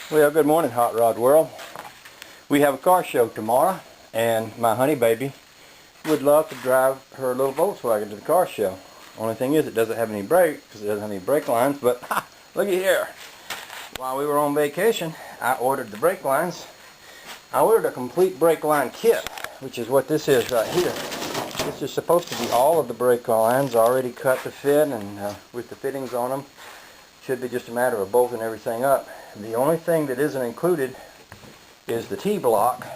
Well, good morning, Hot Rod World. We have a car show tomorrow, and my honey baby would love to drive her little Volkswagen to the car show. Only thing is, it doesn't have any brakes because it doesn't have any brake lines. But look at here. While we were on vacation, I ordered the brake lines. I ordered a complete brake line kit, which is what this is right here. This is supposed to be all of the brake lines already cut to fit, and with the fittings on them. Should be just a matter of bolting everything up. The only thing that isn't included is the T-block,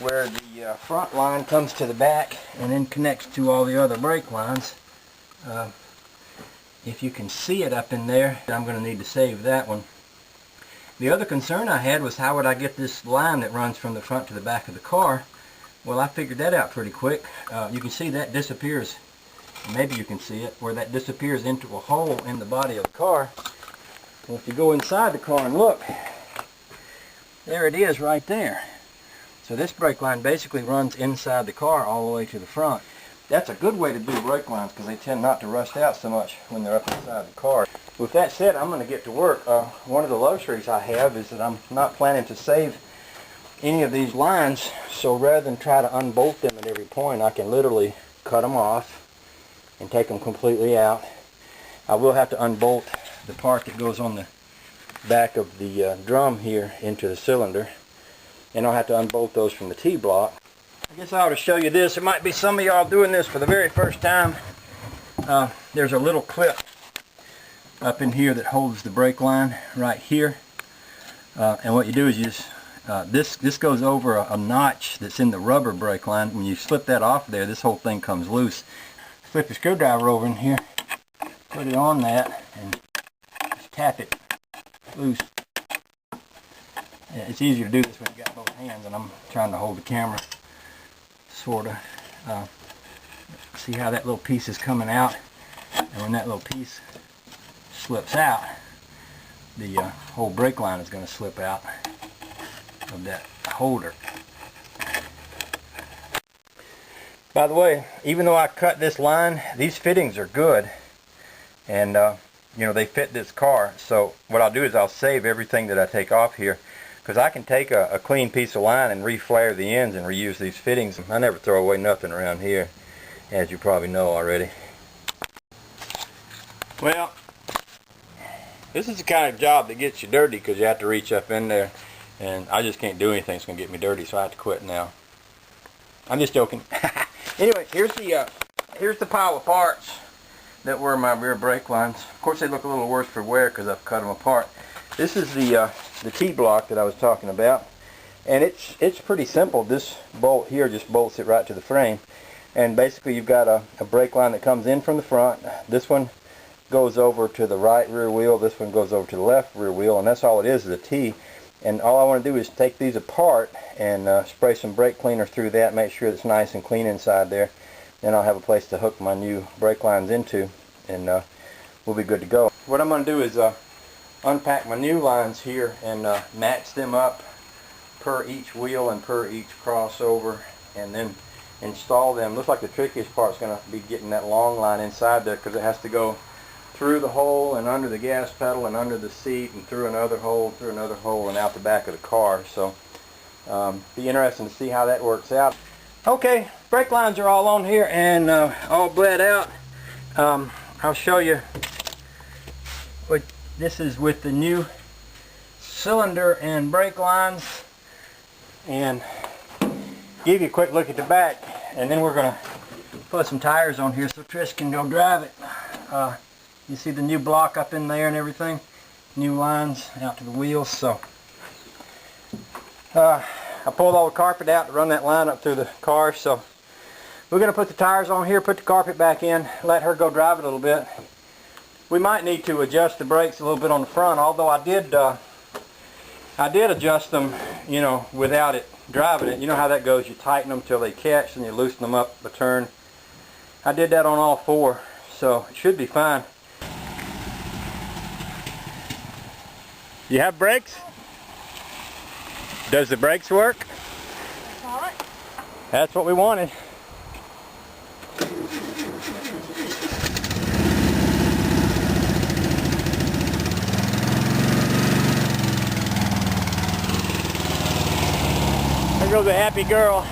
where the front line comes to the back and then connects to all the other brake lines. If you can see it up in there, I'm going to need to save that one. The other concern I had was how would I get this line that runs from the front to the back of the car. Well, I figured that out pretty quick. You can see that disappears. Maybe you can see it, where that disappears into a hole in the body of the car. And if you go inside the car and look, there it is right there. So this brake line basically runs inside the car all the way to the front. That's a good way to do brake lines because they tend not to rust out so much when they're up inside the car. With that said, I'm going to get to work. One of the luxuries I have is that I'm not planning to save any of these lines, so rather than try to unbolt them at every point, I can literally cut them off and take them completely out. I will have to unbolt the part that goes on the back of the drum here into the cylinder, and I'll have to unbolt those from the T-block. I guess I ought to show you this. There might be some of y'all doing this for the very first time. There's a little clip up in here that holds the brake line right here, and what you do is you just this goes over a notch that's in the rubber brake line. When you slip that off there, this whole thing comes loose. Flip your screwdriver over in here, put it on that, and just tap it loose. Yeah, it's easier to do this when you got both hands, and I'm trying to hold the camera, sort of. See how that little piece is coming out, and when that little piece slips out, the whole brake line is going to slip out of that holder. By the way, even though I cut this line, these fittings are good, and you know, they fit this car. So what I'll do is I'll save everything that I take off here, because I can take a clean piece of line and reflare the ends and reuse these fittings. I never throw away nothing around here, as you probably know already. Well, this is the kind of job that gets you dirty because you have to reach up in there, and I just can't do anything that's going to get me dirty, so I have to quit now. I'm just joking. Anyway, here's the pile of parts that were my rear brake lines. Of course, they look a little worse for wear because I've cut them apart. This is the T-block that I was talking about, and it's pretty simple. This bolt here just bolts it right to the frame, and basically you've got a brake line that comes in from the front. This one goes over to the right rear wheel. This one goes over to the left rear wheel, and that's all it is a T. And all I want to do is take these apart and spray some brake cleaner through that, make sure it's nice and clean inside there. Then I'll have a place to hook my new brake lines into, and we'll be good to go. What I'm going to do is unpack my new lines here and match them up per each wheel and per each crossover, and then install them. Looks like the trickiest part is going to be getting that long line inside there, because it has to go through the hole and under the gas pedal and under the seat and through another hole and out the back of the car. So be interesting to see how that works out. Okay, brake lines are all on here and all bled out. I'll show you what this is with the new cylinder and brake lines, and give you a quick look at the back, and then we're going to put some tires on here so Trish can go drive it. You see the new block up in there and everything, new lines out to the wheels. So I pulled all the carpet out to run that line up through the car. So we're going to put the tires on here, put the carpet back in, let her go drive it a little bit. We might need to adjust the brakes a little bit on the front, although I did adjust them, you know, without it driving it. You know how that goes. You tighten them till they catch and you loosen them up a turn. I did that on all four, so it should be fine. You have brakes? Does the brakes work? All right. That's what we wanted. There goes a happy girl.